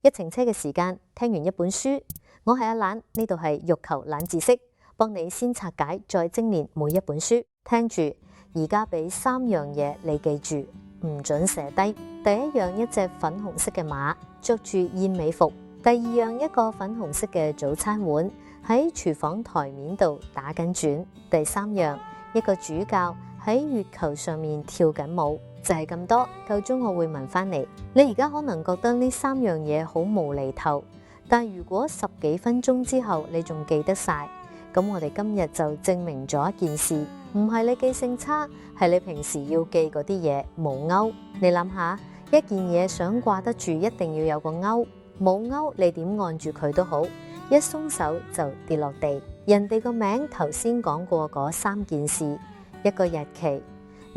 一程車嘅時間，聽完一本書。我係阿懶，呢度係欲求懶知識，幫你先拆解再精煉每一本書。聽住，而家俾3樣嘢你記住，唔准寫低。第一樣，一隻粉紅色嘅馬，着住燕尾服。第二樣，一個粉紅色嘅早餐碗喺廚房台面度打緊轉。第三樣，一個主教喺月球上面跳緊舞。就係咁多，夠鐘我會問翻你。你而家可能覺得呢3樣嘢好無厘頭，但如果10幾分鐘之後你仲記得晒，咁我哋今日就證明咗一件事，唔係你記性差，係你平時要記嗰啲嘢冇勾。你諗下，一件嘢想掛得住，一定要有個勾，冇勾你點按住佢都好，一鬆手就跌落地。人哋個名頭先講過嗰3件事，一個日期。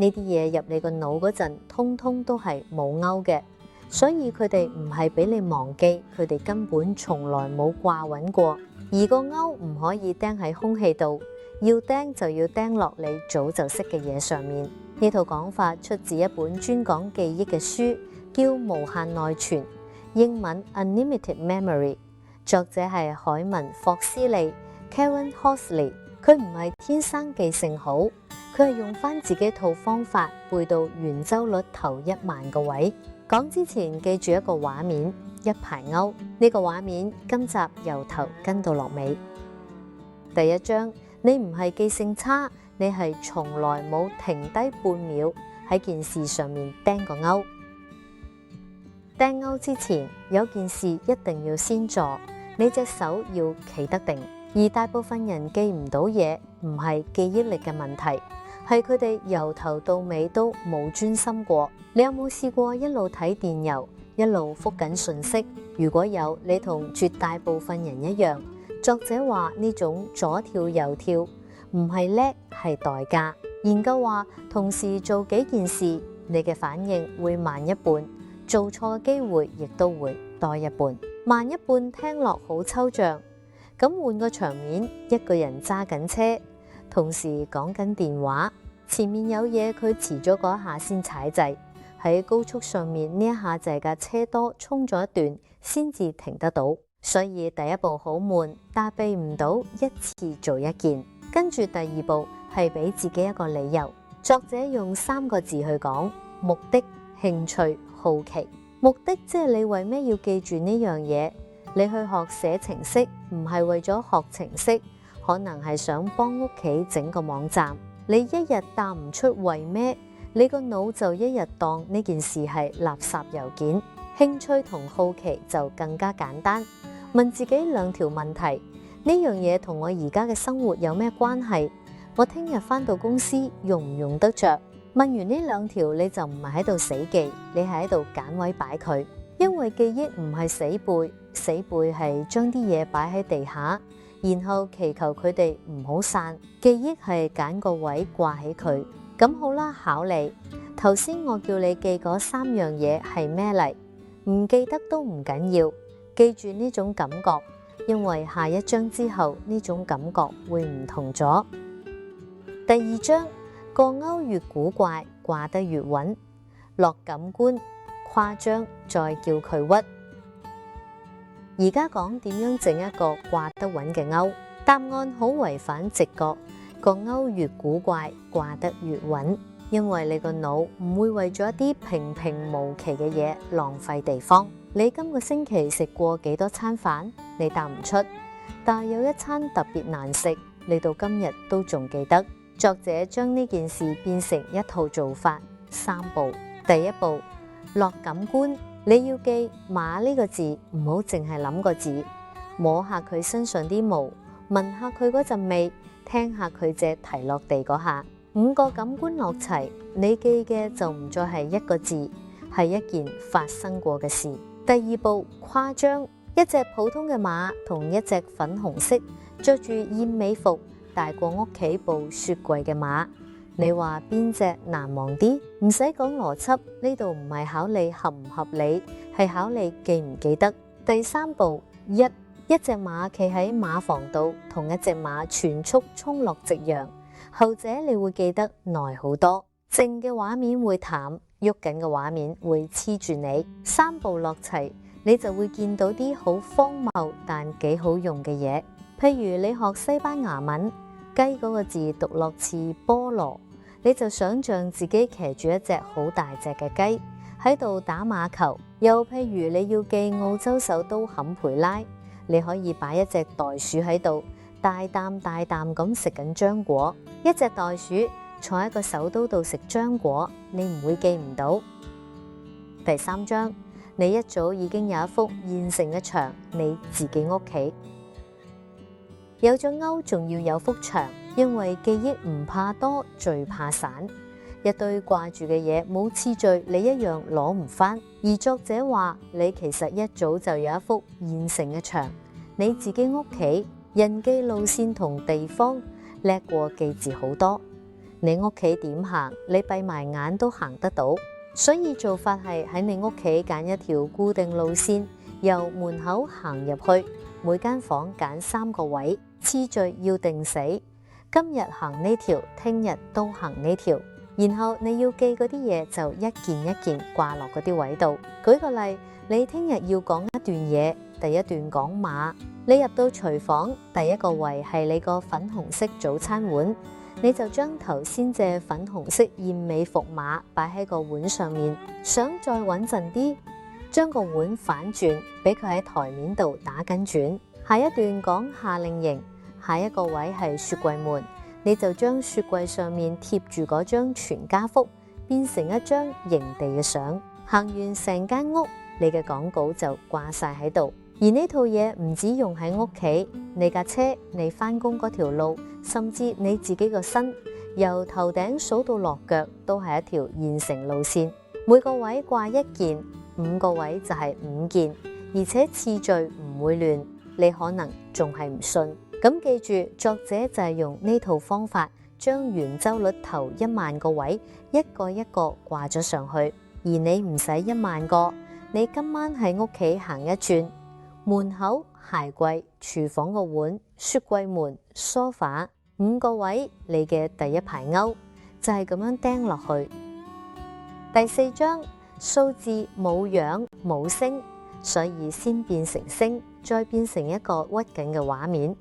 呢啲嘢入你個腦嗰陣，通通都係冇勾嘅，所以佢哋唔係俾你忘記，佢哋根本從來冇掛穩過。而個勾唔可以釘喺空氣度，要釘就要釘落你早就識嘅嘢上面。呢套講法出自一本專講記憶嘅書，叫《無限內存》，英文 Unlimited Memory， 作者係海文霍斯利 Karen Horsley。佢唔係天生記性好，佢係用翻自己套方法背到圓周率頭10000個位。講之前記住一個畫面，一排勾。呢個畫面今集由頭跟到落尾。第一章，你唔係記性差，你係從來冇停低半秒喺件事上面釘個勾。釘勾之前有件事一定要先做，你隻手要企得定。而大部分人記唔到嘢，唔係記憶力嘅問題，係佢哋由頭到尾都冇專心過。你有冇試過一路睇電郵，一路覆緊訊息？如果有，你同絕大部分人一樣。作者話呢種左跳右跳唔係叻，係代價。研究話同時做幾件事，你嘅反應會慢一半，做錯嘅機會亦都會多一半。慢一半聽落好抽象。咁換個場面，一個人揸緊車，同時講緊電話，前面有嘢，佢遲咗嗰一下先踩掣。喺高速上面呢一下就係架車多衝咗一段先至停得到，所以第一步好悶，但避唔到一次做一件。跟住第二步係俾自己一個理由。作者用3個字去講：目的、興趣、好奇。目的即係你為咩要記住呢樣嘢？你去學寫程式唔係為咗學程式，可能係想幫屋企整個網站。你一日答唔出為咩，你個腦就一日當呢件事係垃圾郵件。興趣同好奇就更加簡單，問自己2條問題：呢樣嘢同我而家嘅生活有咩關係？我聽日返到公司用唔用得着？問完呢2條，你就唔係喺度死記，你係喺度揀位擺佢。因為記憶唔係死背，死背係將啲嘢擺喺地下，然後祈求佢哋唔好散。記憶係揀個位掛起佢。咁好啦，考你。頭先我叫你記嗰3樣嘢係咩嚟？唔記得都唔緊要，記住呢種感覺，因為下一章之後呢種感覺會唔同咗。第2章，個勾越古怪，掛得越穩。落感官。誇張再叫佢屈。而家講點樣整一個掛得穩嘅勾？答案好違反直覺，個勾越古怪，掛得越穩，因為你個腦唔會為咗一啲平平無奇嘅嘢浪費地方。你今個星期食過幾多餐飯？你答唔出，但係有一餐特別難食，你到今日都仲記得。作者將呢件事變成一套做法，3步。第一步，落感官，你要記馬呢個字，唔好淨係諗個字，摸下佢身上啲毛，聞下佢嗰陣味，聽下佢隻蹄落地嗰下，5個感官落齊，你記嘅就唔再係一個字，係一件發生過嘅事。第2步，誇張，一隻普通嘅馬同一隻粉紅色着住燕尾服大過屋企部雪櫃嘅馬，你話邊隻難忘啲？唔使講邏輯，呢度唔係考你合唔合理，係考你記唔記得。第3步，一隻馬企喺馬房度，同一隻馬全速衝落夕陽，後者你會記得耐好多，靜嘅畫面會淡，喐緊嘅畫面會黐住你。3步落齊，你就會見到啲好荒謬但幾好用嘅嘢。譬如你學西班牙文，雞嗰個字讀落似菠蘿，你就想象自己騎住一隻好大隻嘅雞喺度打馬球。又譬如你要記澳洲首都坎培拉，你可以擺一隻袋鼠喺度，大啖大啖咁食緊漿果。一隻袋鼠坐喺個首都度食漿果，你唔會記唔到。第3章，你一早已經有一幅現成嘅牆，你自己屋企有咗鈎，仲要有幅牆，因為記憶唔怕多，最怕散。一堆掛住嘅嘢冇次序，你一樣攞唔返。而作者話，你其實一早就有一幅現成嘅牆，你自己屋企。人記路線同地方叻過記字好多。你屋企點行，你閉埋眼都行得到。所以做法係喺你屋企揀一條固定路線，由門口行入去，每間房揀3個位，次序要定死。今日行呢條，聽日都行呢條。然後你要記嗰啲嘢就一件一件掛落嗰啲位度。舉個例，你聽日要講一段嘢，第一段講馬。你入到廚房，第一個位係你個粉紅色早餐碗，你就將頭先隻粉紅色燕尾服馬擺喺個碗上面。想再穩陣啲，將個碗反轉，俾佢喺台面度打緊轉。下一段講夏令營，下一個位係雪櫃門。你就將雪櫃上面貼住嗰張全家福變成一張營地嘅相。行完成間屋，你嘅講稿就掛晒喺度。而呢套嘢唔止用喺屋企，你架車、你返工嗰條路，甚至你自己個身，由頭頂數到落腳都係一條現成路線。每個位掛1件，5個位就係5件，而且次序唔會亂。你可能仲係唔信。咁記住，作者就係用呢套方法，將圓周率頭10000個位一個一個掛咗上去。而你唔使10000個，你今晚喺屋企行一轉，門口、鞋櫃、廚房個碗、雪櫃門、梳化，5個位，你嘅第一排鈎就係咁樣釘落去。第4章，數字冇樣冇聲，所以先變成聲，再變成一個屈緊嘅畫面。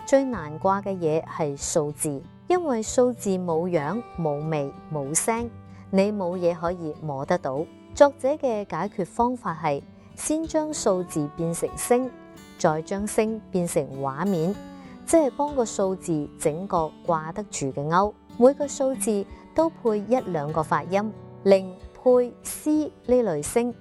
最難掛嘅嘢係數字，因為數字冇樣冇味冇聲，你冇嘢可以摸得到。作者嘅解決方法係先將數字變成聲，再將聲變成畫面，即係幫個數字整個掛得住嘅鈎。每個數字都配1-2個發音，零配 C 呢類聲。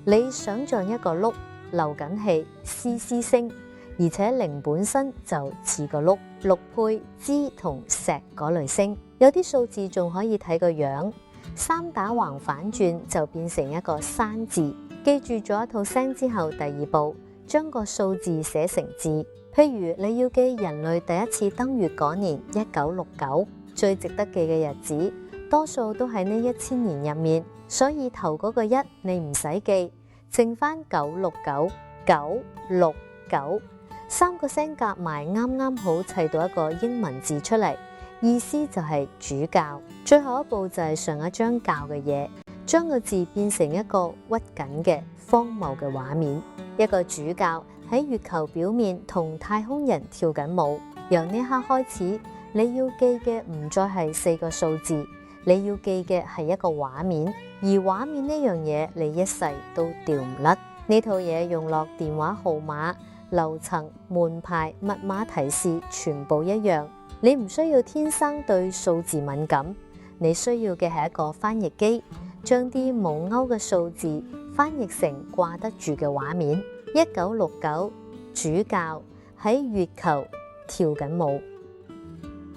你想象一個碌流緊氣，嘶嘶聲。而且零本身就似個碌，六配支同石嗰類聲。有啲數字仲可以睇個樣，3打橫反轉就變成一個山字。記住咗一套聲之後，第2步將個數字寫成字。譬如你要記人類第一次登月嗰年1969，最值得記嘅日子多數都喺呢1000年入面，所以頭嗰個1你唔使記，剩翻969 969。3個聲夾埋啱啱好砌到一個英文字出嚟，意思就係主教。最後一步就係上一張教嘅嘢，將個字變成一個屈緊嘅荒謬嘅畫面。一個主教喺月球表面同太空人跳緊舞。由呢刻開始，你要記嘅唔再係4個數字，你要記嘅係一個畫面。而畫面呢樣嘢，你一世都掉唔甩。呢套嘢用落電話號碼、樓層、門牌、密碼提示全部一樣。你唔需要天生對數字敏感，你需要嘅係一個翻譯機，將啲冇勾嘅數字翻譯成掛得住嘅畫面。1969，主教喺月球跳緊舞。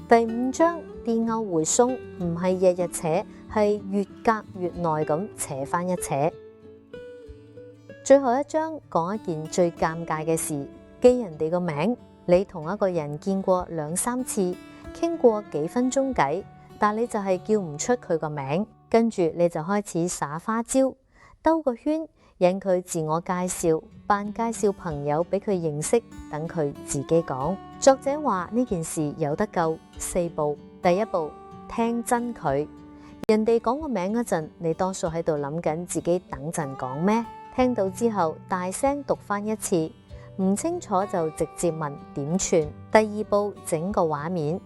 第5章，啲勾會鬆，唔係日日扯，係越隔越耐咁扯翻一扯。最後一章講一件最尷尬嘅事，記人哋個名。你同一個人見過2-3次，傾過幾分鐘偈，但你就係叫唔出佢個名，跟住你就開始耍花招，兜個圈，引佢自我介紹，扮介紹朋友俾佢認識，等佢自己講。作者話呢件事有得救，4步。第1步，聽真佢。人哋講個名嗰陣，你多數喺度諗緊自己等陣講咩？聽到之後大聲讀翻一次，唔清楚就直接問點串。第二步，整個畫面，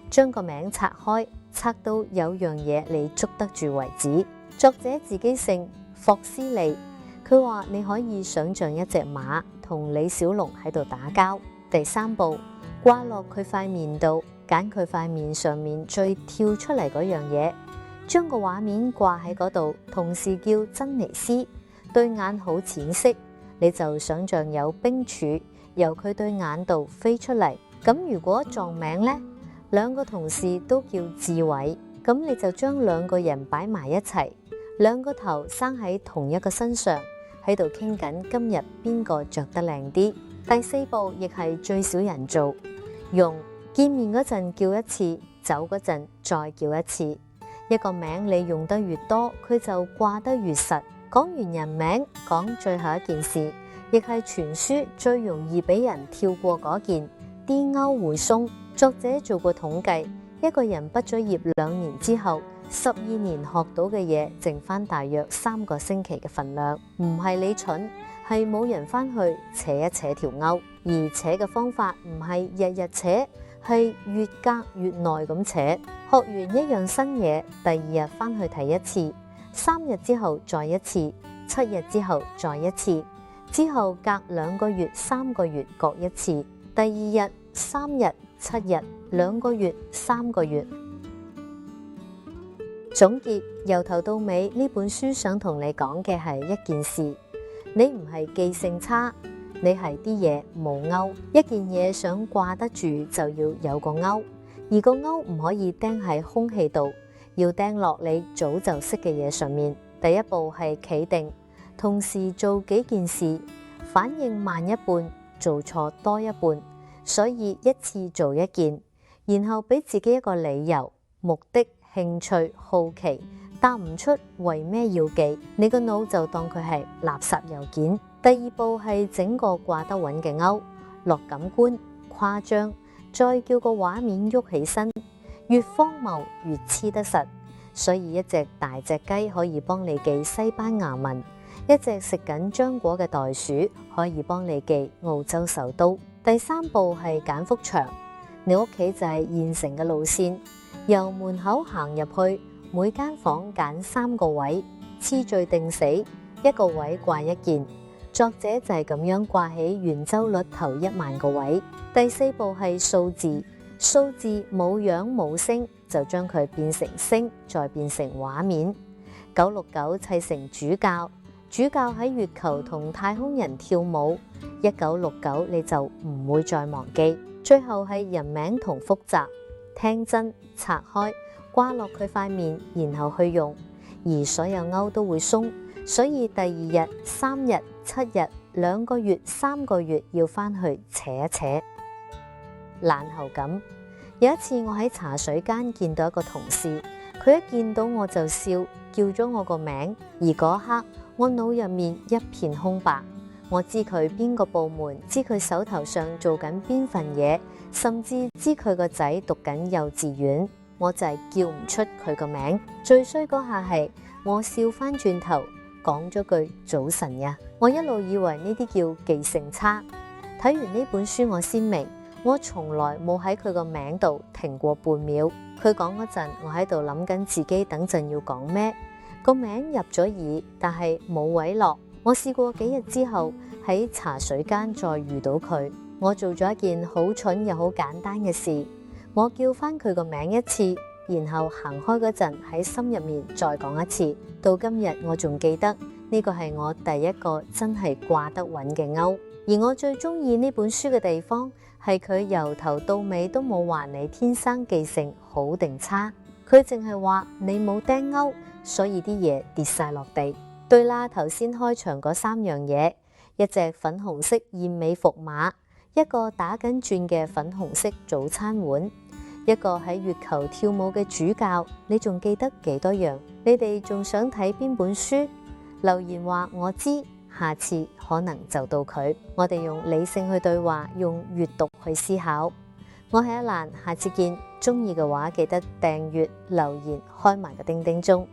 將個名拆開，拆到有樣嘢你捉得住為止。作者自己姓霍斯利，佢話你可以想象一隻馬同李小龍喺度打交。第三步，掛落佢塊面度，揀佢塊面上面最跳出嚟嗰樣嘢，將個畫面掛喺嗰度，同時叫珍妮斯，對眼好淺色，你就想象有冰柱由佢對眼度飛出嚟。咁如果撞名呢，兩個同事都叫志偉，咁你就將兩個人擺埋一齊，兩個頭生喺同一個身上，喺度傾緊今日邊個着得靚啲。第四步亦係最少人做，用見面嗰陣叫一次，走嗰陣再叫一次。一個名你用得越多，佢就掛得越實。講完人名，講最後一件事，亦係全書最容易俾人跳過嗰件，啲鈎會鬆。作者做過統計，一個人畢咗業2年之後，12年學到嘅嘢，剩翻大約3個星期嘅份量。唔係你蠢，係冇人翻去扯一扯條鈎，而扯嘅方法唔係日日扯，係越隔越耐咁扯。學完一樣新嘢，第2日翻去睇一次，3日之後再一次，7日之後再一次，之後隔2個月、3個月各一次，第2日、3日、7日、2個月、3個月。總結，由頭到尾呢本書想同你講嘅係一件事，你唔係記性差，你係啲嘢冇鈎。一件嘢想掛得住就要有個鈎，而個鈎唔可以釘喺空氣度，要釘落你早就識嘅嘢上面。第一步係企定，同時做幾件事，反應慢一半，做錯多一半，所以一次做一件，然後俾自己一個理由、目的、興趣、好奇，答唔出為咩要記，你個腦就當佢係垃圾郵件。第二步係整個掛得穩嘅鈎，落感官、誇張，再叫個畫面喐起身，越荒謬越黐得實。所以一隻大隻雞可以幫你記西班牙文，一隻食緊漿果嘅袋鼠可以幫你記澳洲首都。第三步係揀幅牆，你屋企就係現成嘅路線，由門口行入去，每間房揀3個位，次序定死，一個位掛一件。作者就係咁樣掛起圓周率頭1萬個位。第四步係數字，數字冇樣冇聲，就將佢變成聲，再變成畫面。969砌成主教，主教喺月球同太空人跳舞。1969你就唔會再忘記。最後係人名同複雜，聽真，拆開，掛落佢塊面，然後去用，而所有鈎都會鬆。所以第2日、3日、7日、2個月、3個月要翻去扯一扯。爛後感，有一次我喺茶水間見到一個同事，佢一見到我就笑，叫咗我個名，而嗰刻我腦入面一片空白。我知佢邊個部門，知佢手頭上做緊邊份嘢，甚至知佢個仔讀緊幼稚園，我就係叫唔出佢個名。最衰嗰下係我笑翻轉頭，講咗句早晨呀。我一路以為呢啲叫記性差，睇完呢本書我先明，我從來冇喺佢個名度停過半秒。佢講嗰陣，我喺度諗緊自己等陣要講咩，個名入咗耳，但係冇位落。我試過幾日之後喺茶水間再遇到佢，我做咗一件好蠢又好簡單嘅事，我叫翻佢個名一次，然後行開嗰陣喺心入面再講一次。到今日我仲記得呢個係我第一個真係掛得穩嘅鈎。而我最中意呢本書嘅地方係佢由頭到尾都冇話你天生記性好定差，佢淨係話你冇釘鈎，所以啲嘢跌晒落地。對啦，頭先開場嗰3樣嘢，一隻粉紅色燕尾服馬，一個打緊轉嘅粉紅色早餐碗，一個喺月球跳舞嘅主教。你仲記得幾多樣？你哋仲想睇邊本書？留言話我知，下次可能就到佢。我哋用理性去對話，用閱讀去思考。我係一蘭，下次見。中意嘅話記得訂閱、留言、開埋個叮叮鐘。